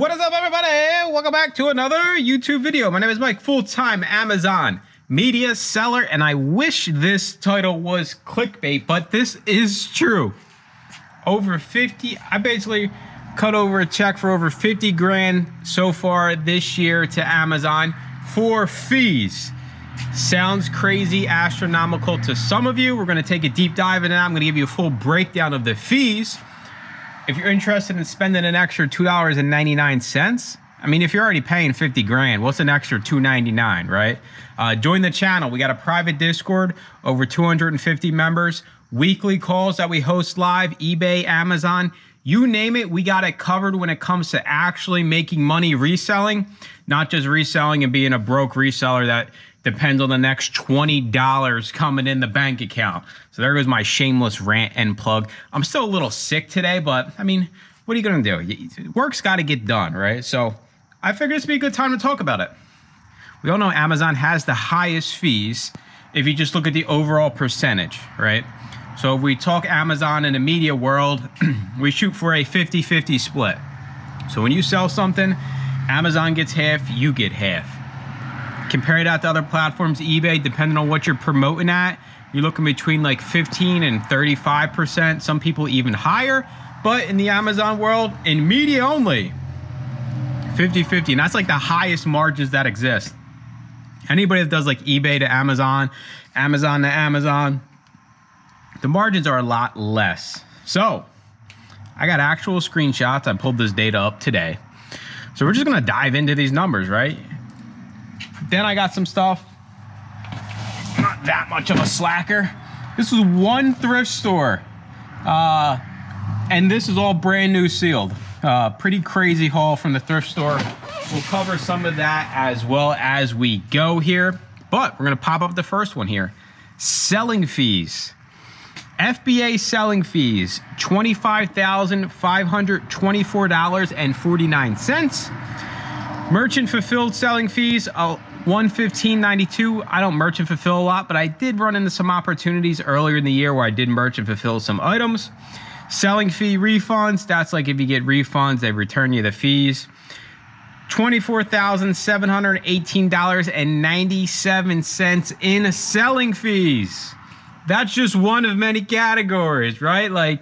What is up, everybody? Welcome back to another YouTube video. My name is Mike, full-time Amazon media seller, and I wish this title was clickbait, but this is true. I basically cut over a check for over 50 grand so far this year to Amazon for fees. Sounds crazy, astronomical to some of you. We're going to take a deep dive into that. I'm going to give you a full breakdown of the fees. If you're interested in spending an extra $2.99, I mean, if you're already paying 50 grand, what's an extra $2.99, right? Join the channel. We got a private Discord, over 250 members, weekly calls that we host live, eBay, Amazon, you name it, we got it covered when it comes to actually making money reselling, not just reselling and being a broke reseller that depends on the next $20 coming in the bank account. So there goes my shameless rant and plug. I'm still a little sick today, but I mean, what are you gonna do? Work's gotta get done, right? So I figured this would be a good time to talk about it. We all know Amazon has the highest fees if you just look at the overall percentage, right? So if we talk Amazon in the media world, we shoot for a 50-50 split. So when you sell something, Amazon gets half, you get half. Compare that to other platforms, eBay, depending on what you're promoting at, you're looking between like 15 and 35%, some people even higher. But in the Amazon world, in media only, 50-50, and that's like the highest margins that exist. Anybody that does like eBay to Amazon, Amazon to Amazon, the margins are a lot less. So I got actual screenshots. I pulled this data up today. So we're just gonna dive into these numbers, right? Then I got some stuff, not that much of a slacker. This was one thrift store. And this is all brand new sealed. Pretty crazy haul from the thrift store. We'll cover some of that as well as we go here. But we're gonna pop up the first one here. Selling fees. FBA selling fees, $25,524.49. Merchant fulfilled selling fees, $115.92. I don't merchant fulfill a lot, but I did run into some opportunities earlier in the year where I did merchant fulfill some items. Selling fee refunds, that's like if you get refunds, they return you the fees. $24,718.97 in selling fees. That's just one of many categories, right? Like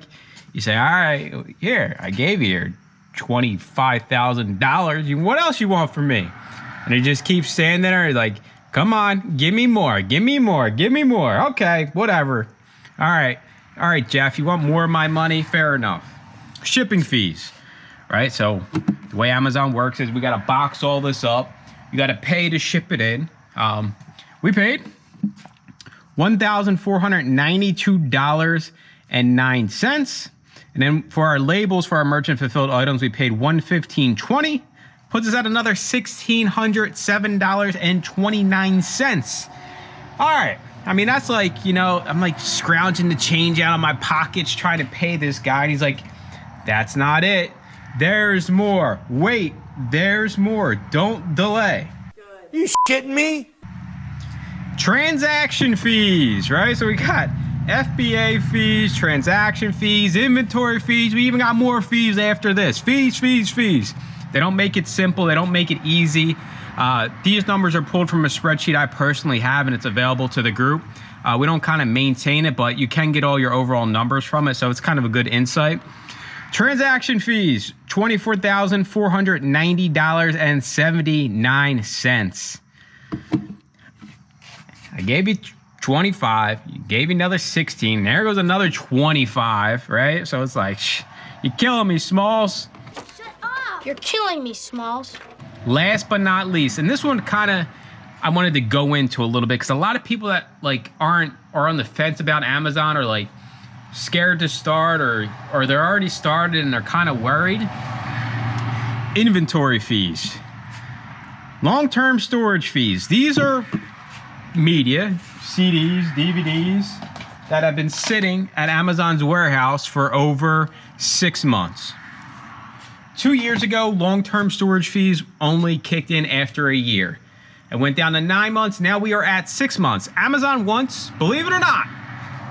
you say, all right, here, I gave you your $25,000. What else you want from me? And he just keeps standing there like, come on, give me more, give me more, give me more. Okay, whatever. All right, Jeff, you want more of my money? Fair enough. Shipping fees, right? So the way Amazon works is we got to box all this up. You got to pay to ship it in. We paid $1,492.09. And then for our labels, for our merchant fulfilled items, we paid $115.20. Puts us at another $1,607.29. All right. I mean, that's like, you know, I'm like scrounging the change out of my pockets trying to pay this guy. And he's like, that's not it. There's more. Wait, there's more. Don't delay. You shitting me? Transaction fees, right? So we got FBA fees, transaction fees, inventory fees. We even got more fees after this. Fees. They don't make it simple. They don't make it easy. These numbers are pulled from a spreadsheet I personally have, and it's available to the group. We don't kind of maintain it, but you can get all your overall numbers from it, so it's kind of a good insight. Transaction fees, $24,490.79. I gave you 25, you gave me another 16, there goes another 25, right? So it's like, you're killing me, Smalls. Shut up! You're killing me, Smalls. Last but not least, and this one kind of, I wanted to go into a little bit, because a lot of people that like are on the fence about Amazon, or like scared to start, or they're already started and they're kind of worried. Inventory fees. Long-term storage fees. These are media, CDs, DVDs that have been sitting at Amazon's warehouse for over 6 months. 2 years ago, long-term storage fees only kicked in after a year. It went down to 9 months. Now we are at 6 months. Amazon wants, believe it or not,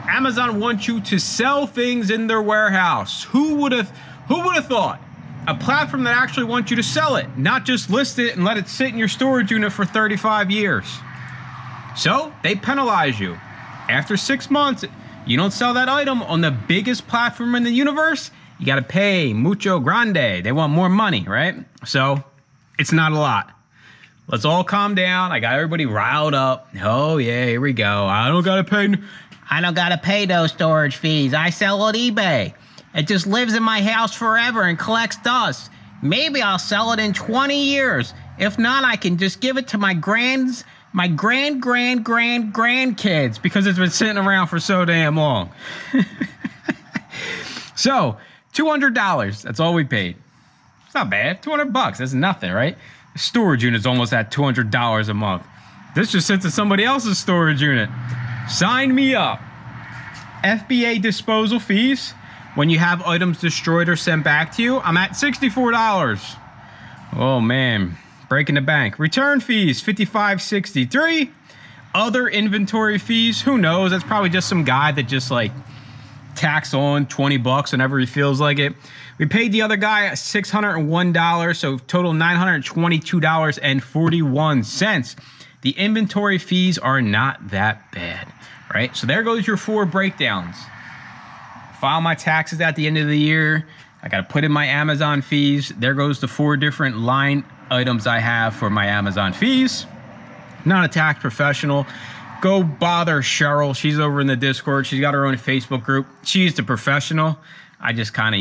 Amazon wants you to sell things in their warehouse. Who would have thought a platform that actually wants you to sell it, not just list it and let it sit in your storage unit for 35 years. So they penalize you. After 6 months, you don't sell that item on the biggest platform in the universe, you gotta pay mucho grande. They want more money, right? So it's not a lot. Let's all calm down. I got everybody riled up. Oh yeah, here we go. I don't gotta pay those storage fees. I sell on eBay. It just lives in my house forever and collects dust. Maybe I'll sell it in 20 years. If not, I can just give it to my grandkids because it's been sitting around for so damn long. So, $200. That's all we paid. It's not bad. $200. That's nothing, right? The storage unit's almost at $200 a month. This just sits in somebody else's storage unit. Sign me up. FBA disposal fees. When you have items destroyed or sent back to you, I'm at $64. Oh man, breaking the bank. Return fees, $55.63. Other inventory fees, who knows? That's probably just some guy that just like tacks on $20 whenever he feels like it. We paid the other guy $601, so total $922.41. The inventory fees are not that bad, right? So there goes your 4 breakdowns. File my taxes at the end of the year. I got to put in my Amazon fees. There goes the 4 different line items I have for my Amazon fees. Not a tax professional. Go bother Cheryl. She's over in the Discord. She's got her own Facebook group. She's the professional. I just kind of,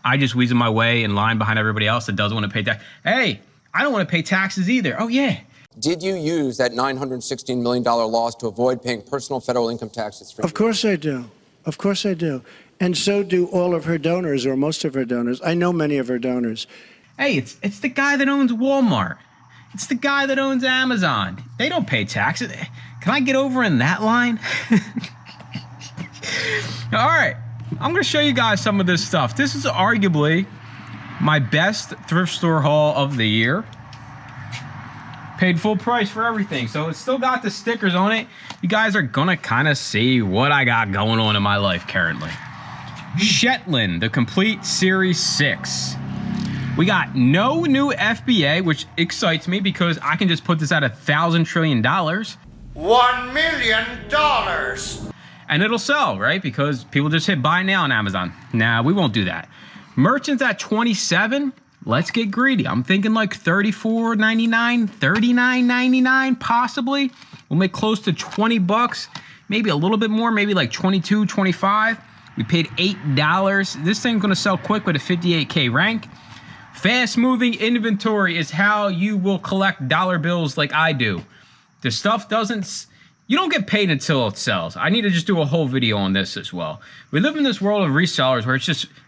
I just weasel my way in line behind everybody else that doesn't want to pay tax. Hey, I don't want to pay taxes either. Oh, yeah. Did you use that $916 million loss to avoid paying personal federal income taxes? Of course I do. Of course I do. And so do all of her donors, or most of her donors. I know many of her donors. Hey, it's the guy that owns Walmart. It's the guy that owns Amazon. They don't pay taxes. Can I get over in that line? All right, I'm going to show you guys some of this stuff. This is arguably my best thrift store haul of the year. Paid full price for everything, so it's still got the stickers on it. You guys are going to kind of see what I got going on in my life currently. Shetland, the complete Series 6. We got no new FBA, which excites me because I can just put this at $1,000 trillion. $1 million. And it'll sell, right? Because people just hit buy now on Amazon. Nah, we won't do that. Merchants at 27. Let's get greedy. I'm thinking like $34.99, $39.99 possibly. We'll make close to $20, maybe a little bit more, maybe like $22, $25. We paid $8. This thing's gonna sell quick with a 58K rank. Fast moving inventory is how you will collect dollar bills like I do. The stuff you don't get paid until it sells. I need to just do a whole video on this as well. We live in this world of resellers where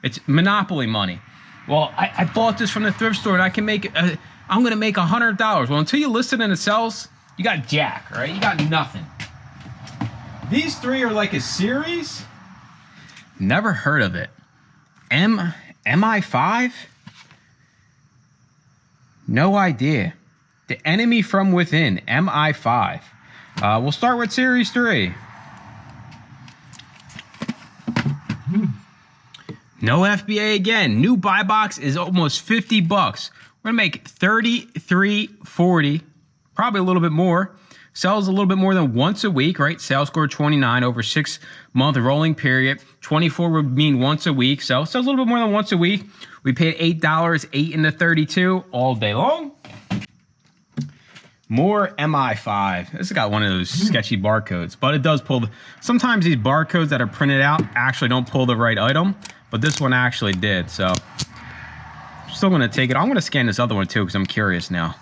it's monopoly money. Well, I bought this from the thrift store and I can make, I'm gonna make $100. Well, until you list it and it sells, you got jack, right? You got nothing. These 3 are like a series. Never heard of it. MI5? No idea. The Enemy from Within, MI5. We'll start with Series 3. No FBA again. New buy box is almost $50. We're gonna make $33.40, probably a little bit more. Sells a little bit more than once a week, right? Sales score 29 over 6-month rolling period. 24 would mean once a week. So sells a little bit more than once a week. We paid $8, 8 into 32 all day long. More MI5. This has got one of those sketchy barcodes, but it does pull sometimes these barcodes that are printed out actually don't pull the right item, but this one actually did. So I'm still gonna take it. I'm gonna scan this other one too because I'm curious now.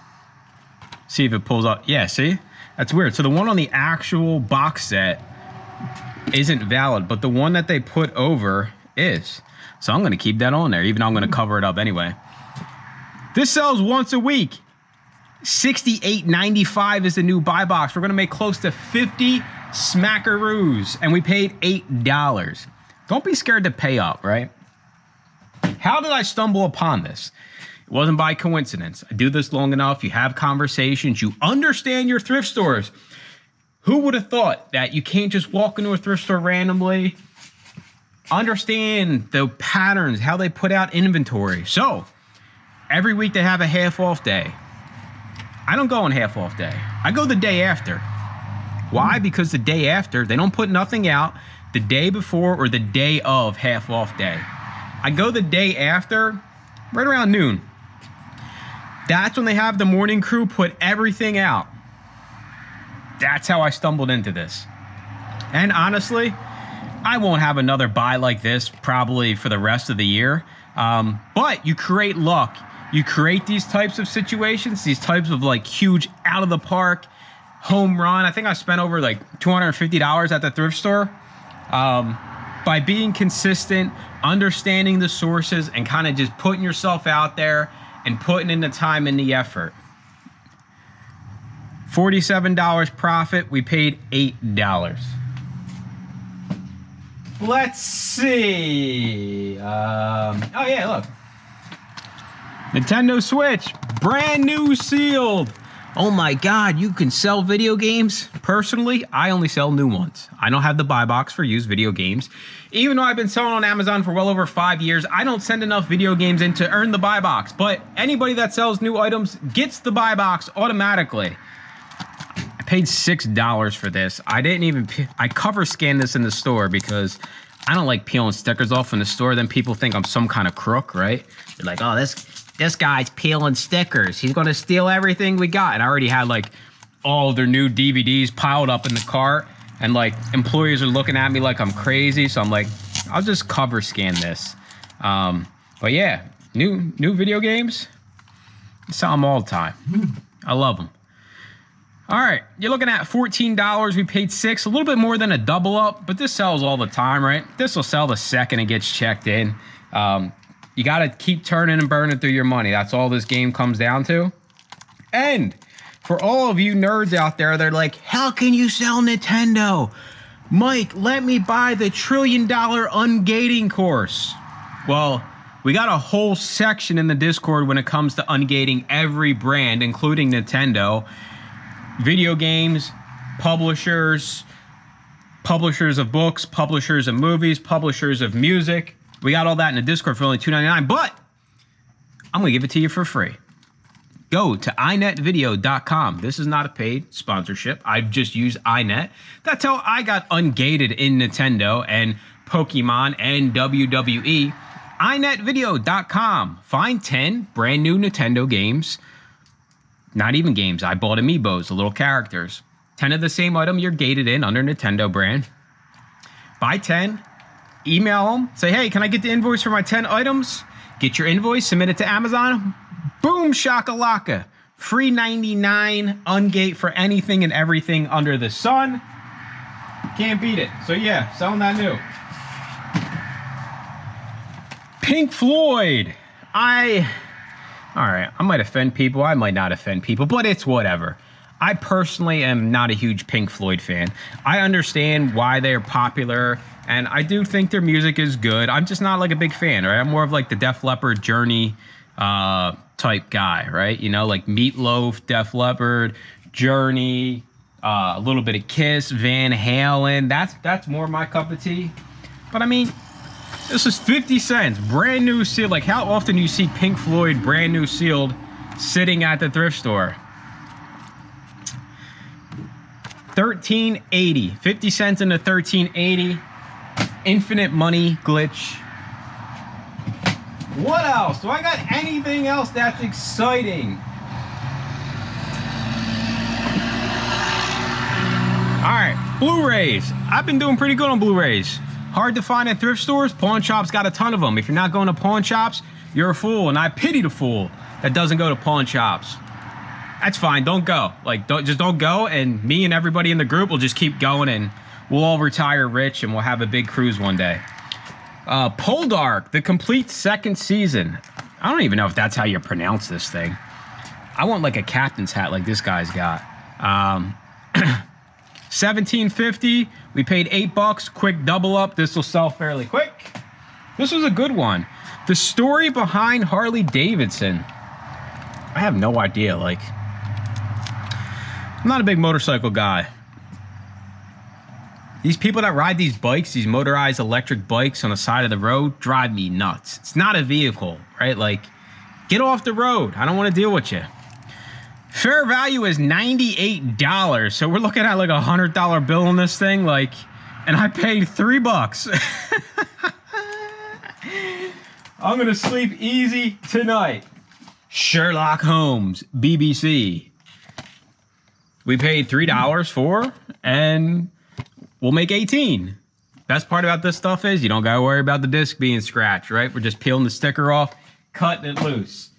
See if it pulls up. Yeah, see? That's weird. So the one on the actual box set isn't valid, but the one that they put over is. So I'm gonna keep that on there, even though I'm gonna cover it up anyway. This sells once a week. $68.95 is the new buy box. We're gonna make close to 50 smackaroos, and we paid $8. Don't be scared to pay up, right? How did I stumble upon this? It wasn't by coincidence. I do this long enough. You have conversations. You understand your thrift stores. Who would have thought that you can't just walk into a thrift store randomly, understand the patterns, how they put out inventory. So Every week they have a half off day. I don't go on half off day. I go the day after. Why? Because the day after, they don't put nothing out the day before or the day of half off day. I go the day after, right around noon. That's when they have the morning crew put everything out. That's how I stumbled into this. And honestly, I won't have another buy like this probably for the rest of the year. But you create luck. You create these types of situations, these types of like huge out of the park home run. I think I spent over like $250 at the thrift store. By being consistent, understanding the sources, and kind of just putting yourself out there and putting in the time and the effort. $47 profit. We paid $8. Let's see. Oh yeah, look. Nintendo Switch, brand new sealed. Oh my God, you can sell video games? Personally, I only sell new ones. I don't have the buy box for used video games. Even though I've been selling on Amazon for well over 5 years, I don't send enough video games in to earn the buy box. But anybody that sells new items gets the buy box automatically. I paid $6 for this. I cover scanned this in the store because I don't like peeling stickers off in the store. Then people think I'm some kind of crook, right? They're like, oh, this guy's peeling stickers. He's gonna steal everything we got. And I already had like all their new DVDs piled up in the cart, and like employees are looking at me like I'm crazy. So I'm like, I'll just cover scan this. But yeah, new video games, I sell them all the time. I love them. All right, you're looking at $14. We paid $6, a little bit more than a double up, but this sells all the time, right? This will sell the second it gets checked in. You got to keep turning and burning through your money. That's all this game comes down to. And for all of you nerds out there, they're like, how can you sell Nintendo? Mike, let me buy the $1 trillion ungating course. Well, we got a whole section in the Discord when it comes to ungating every brand, including Nintendo. Video games, publishers of books, publishers of movies, publishers of music. We got all that in the Discord for only $2.99, but I'm going to give it to you for free. Go to inetvideo.com. This is not a paid sponsorship. I've just used iNet. That's how I got ungated in Nintendo and Pokemon and WWE. inetvideo.com. Find 10 brand new Nintendo games. Not even games. I bought amiibos, the little characters. 10 of the same item you're gated in under Nintendo brand. Buy 10. Email them, say, hey, can I get the invoice for my 10 items? Get your invoice, submit it to Amazon. Boom, shakalaka. Free 99, ungate for anything and everything under the sun. Can't beat it. So yeah, selling that new. Pink Floyd. All right, I might offend people, I might not offend people, but it's whatever. I personally am not a huge Pink Floyd fan. I understand why they're popular, and I do think their music is good. I'm just not like a big fan, right? I'm more of like the Def Leppard, Journey type guy, right? You know, like Meatloaf, Def Leppard, Journey, a little bit of Kiss, Van Halen. That's more my cup of tea. But I mean, this is 50 cents, brand new sealed. Like, how often do you see Pink Floyd brand new sealed sitting at the thrift store? $13.80, 50 cents into $13.80. Infinite money glitch. What else? Do I got anything else that's exciting? All right, Blu-rays. I've been doing pretty good on Blu-rays. Hard to find at thrift stores. Pawn shops got a ton of them. If you're not going to pawn shops, you're a fool, and I pity the fool that doesn't go to pawn shops. That's fine. Don't go. Like, don't go, and me and everybody in the group will just keep going, and we'll all retire rich, and we'll have a big cruise one day. Poldark, the complete second season. I don't even know if that's how you pronounce this thing. I want like a captain's hat like this guy's got. $17.50. We paid $8. Quick double up. This will sell fairly quick. This was a good one. The story behind Harley Davidson. I have no idea. Like, I'm not a big motorcycle guy. These people that ride these bikes, these motorized electric bikes on the side of the road, drive me nuts. It's not a vehicle, right? Like, Get off the road. I don't want to deal with you. Fair value is $98. So we're looking at like a $100 bill on this thing. Like, and I paid $3. I'm going to sleep easy tonight. Sherlock Holmes, BBC. We paid $3 for, and we'll make 18. Best part about this stuff is you don't got to worry about the disc being scratched, right? We're just peeling the sticker off, cutting it loose.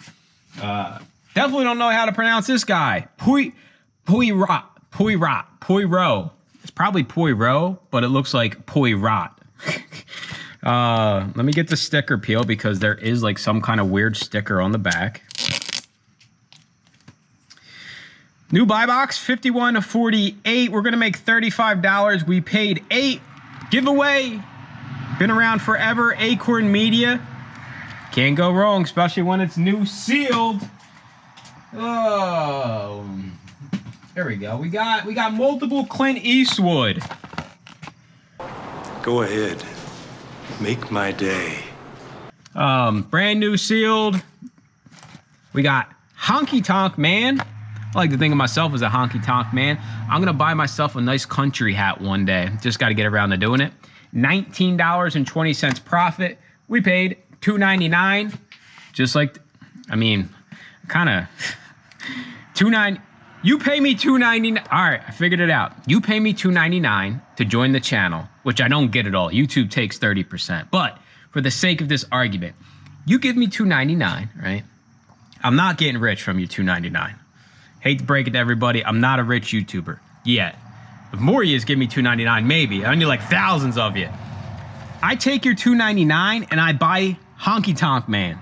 Definitely don't know how to pronounce this guy. Poirot. It's probably Poirot, but it looks like Poirot. Let me get the sticker peel because there is like some kind of weird sticker on the back. New buy box, 51 to 48. We're going to make $35. We paid $8. Giveaway. Been around forever. Acorn Media. Can't go wrong, especially when it's new sealed. Oh. There we go. We got multiple Clint Eastwood. Go ahead. Make my day. Brand new sealed. We got Honky Tonk Man. I like to think of myself as a honky tonk man. I'm gonna buy myself a nice country hat one day. Just got to get around to doing it. $19.20 profit. We paid $2.99. Just like, I mean, kind of $2.99. You pay me $2.99. All right, I figured it out. You pay me $2.99 to join the channel, which I don't get at all. YouTube takes 30%. But for the sake of this argument, you give me $2.99, right? I'm not getting rich from your $2.99. Hate to break it to everybody, I'm not a rich YouTuber yet. If more of you give me $2.99, maybe. I need like thousands of you. I take your $2.99 and I buy Honky Tonk Man.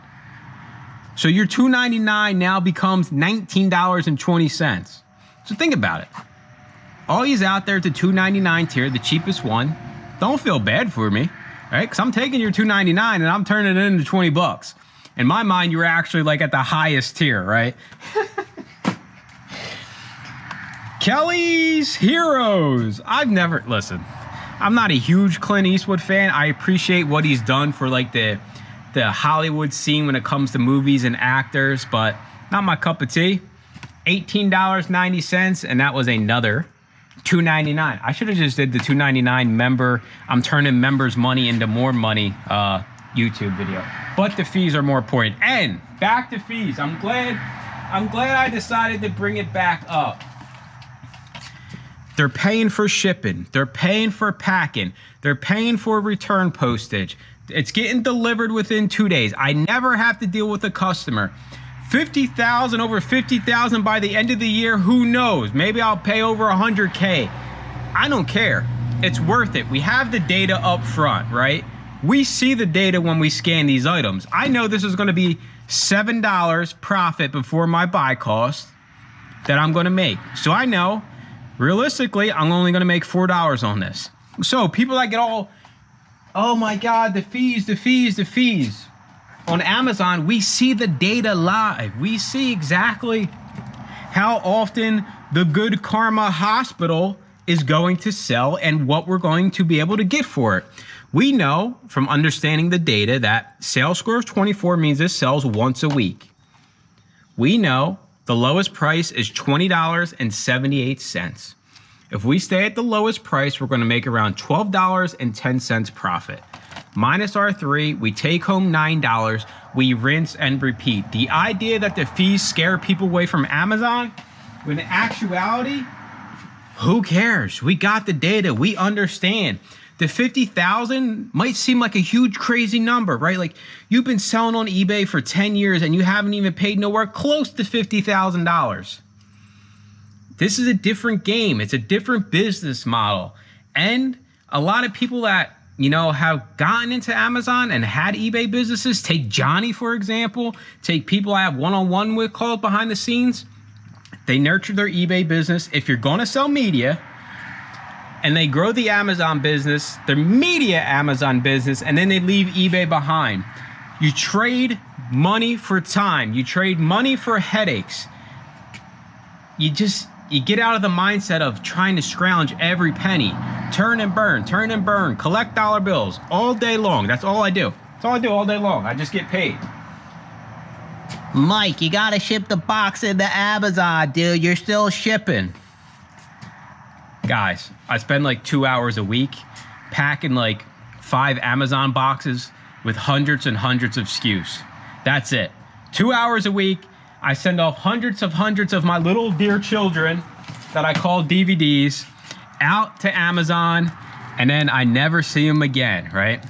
So your $2.99 now becomes $19.20. So think about it. All yous out there at the $2.99 tier, the cheapest one, don't feel bad for me, right? Because I'm taking your $2.99 and I'm turning it into $20. In my mind, you're actually like at the highest tier, right? Kelly's Heroes. Listen, I'm not a huge Clint Eastwood fan. I appreciate what he's done for like the Hollywood scene when it comes to movies and actors, but not my cup of tea. $18.90, and that was another $2.99. I should have just did the $2.99 member. I'm turning members' money into more money YouTube video, but the fees are more important. And back to fees. I'm glad I decided to bring it back up. They're paying for shipping. They're paying for packing. They're paying for return postage. It's getting delivered within 2 days. I never have to deal with a customer. 50,000, over 50,000 by the end of the year. Who knows? Maybe I'll pay over 100K. I don't care. It's worth it. We have the data up front, right? We see the data when we scan these items. I know this is going to be $7 profit before my buy cost that I'm going to make. So I know realistically, I'm only going to make $4 on this. So people that get all, oh my God, the fees. On Amazon, we see the data live. We see exactly how often the Good Karma Hospital is going to sell and what we're going to be able to get for it. We know from understanding the data that sales score of 24 means this sells once a week. We know the lowest price is $20.78. If we stay at the lowest price, we're going to make around $12.10 profit. Minus our 3, we take home $9. We rinse and repeat. The idea that the fees scare people away from Amazon, when in actuality, who cares? We got the data. We understand. The 50,000 might seem like a huge, crazy number, right? Like you've been selling on eBay for 10 years and you haven't even paid nowhere close to $50,000. This is a different game. It's a different business model. And a lot of people that, you know, have gotten into Amazon and had eBay businesses, take Johnny, for example, take people I have one-on-one with called behind the scenes. They nurture their eBay business. If you're going to sell media and they grow the Amazon business, their media Amazon business, and then they leave eBay behind, you trade money for time. You trade money for headaches. You get out of the mindset of trying to scrounge every penny. Turn and burn, collect dollar bills all day long. That's all I do. That's all I do all day long. I just get paid. Mike, you gotta ship the box into Amazon, dude. You're still shipping. Guys, I spend like 2 hours a week packing like 5 Amazon boxes with hundreds and hundreds of SKUs. That's it. 2 hours a week. I send off hundreds of my little dear children that I call DVDs out to Amazon, and then I never see them again, right?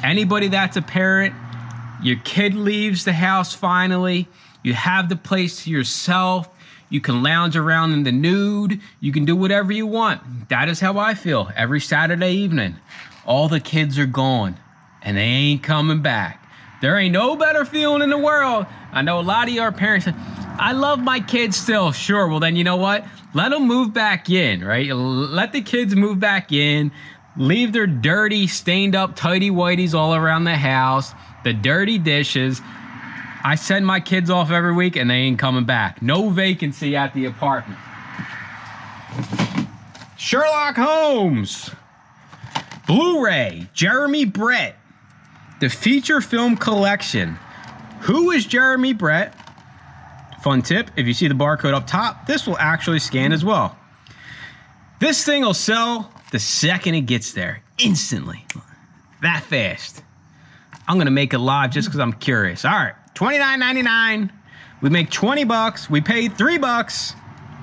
Anybody that's a parent, your kid leaves the house finally, you have the place to yourself, you can lounge around in the nude, you can do whatever you want. That is how I feel every Saturday evening. All the kids are gone and they ain't coming back. There ain't no better feeling in the world. I know a lot of your parents say, I love my kids still. Sure, well then you know what? Let them move back in, right? Let the kids move back in, leave their dirty, stained up tighty-whities all around the house, the dirty dishes. I send my kids off every week and they ain't coming back. No vacancy at the apartment. Sherlock Holmes. Blu-ray, Jeremy Brett. The feature film collection. Who is Jeremy Brett? Fun tip, if you see the barcode up top, this will actually scan as well. This thing will sell the second it gets there, instantly, that fast. I'm gonna make it live just because I'm curious. All right, $29.99. We make 20 bucks. We paid $3.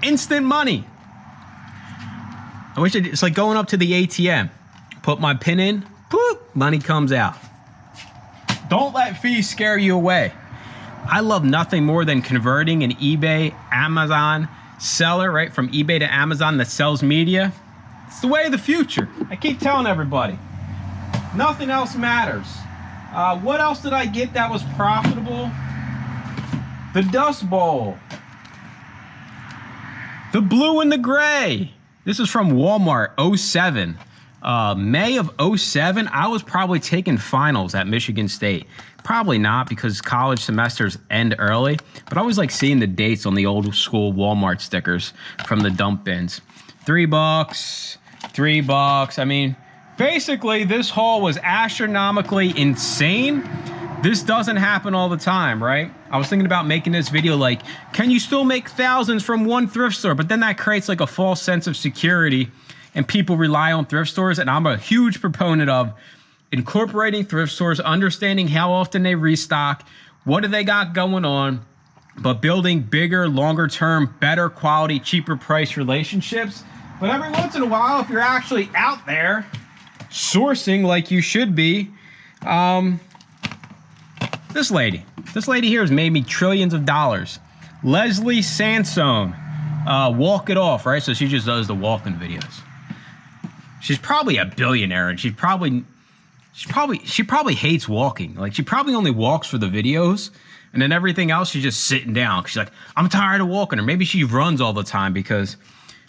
Instant money. I wish it's like going up to the ATM. Put my PIN in, boop, money comes out. Don't let fees scare you away. I love nothing more than converting an eBay, Amazon seller, right, from eBay to Amazon that sells media. It's the way of the future. I keep telling everybody. Nothing else matters. What else did I get that was profitable? The Dust Bowl. The blue and the gray. This is from Walmart, 07. May of 07, I was probably taking finals at Michigan State. Probably not because college semesters end early, but I always like seeing the dates on the old school Walmart stickers from the dump bins. $3, $3. I mean, basically this haul was astronomically insane. This doesn't happen all the time, right? I was thinking about making this video like, can you still make thousands from one thrift store? But then that creates like a false sense of security and people rely on thrift stores. And I'm a huge proponent of incorporating thrift stores, understanding how often they restock, what do they got going on, but building bigger, longer term, better quality, cheaper price relationships. But every once in a while, if you're actually out there sourcing like you should be, this lady here has made me trillions of dollars. Leslie Sansone, Walk It Off, right? So she just does the walking videos. She's probably a billionaire, and she probably hates walking. Like, she probably only walks for the videos, and then everything else she's just sitting down. She's like, I'm tired of walking. Or maybe she runs all the time because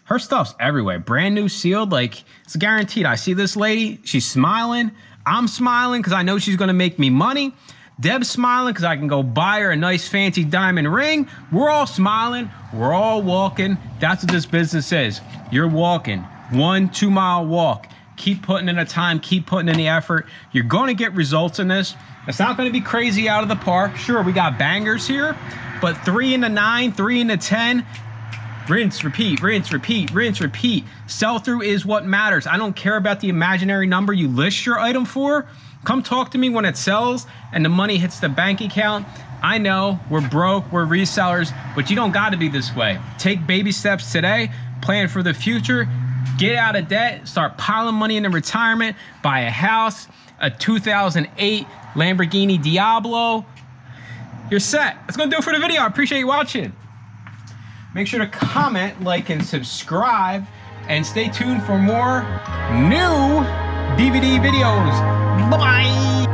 her stuff's everywhere. Brand new, sealed, like, it's guaranteed. I see this lady, she's smiling. I'm smiling because I know she's gonna make me money. Deb's smiling because I can go buy her a nice fancy diamond ring. We're all smiling, we're all walking. That's what this business is. You're walking, 1-2 mile walk. Keep putting in the time, keep putting in the effort. You're gonna get results in this. It's not gonna be crazy out of the park. Sure, we got bangers here, but 3 in the 9, 3 in the 10, rinse, repeat, rinse, repeat, rinse, repeat. Sell-through is what matters. I don't care about the imaginary number you list your item for. Come talk to me when it sells and the money hits the bank account. I know we're broke, we're resellers, but you don't gotta be this way. Take baby steps today, plan for the future, get out of debt, start piling money into retirement, buy a house, a 2008 Lamborghini Diablo. You're set. That's gonna do it for the video. I appreciate you watching. Make sure to comment, like, and subscribe, and stay tuned for more new DVD videos. Bye-bye.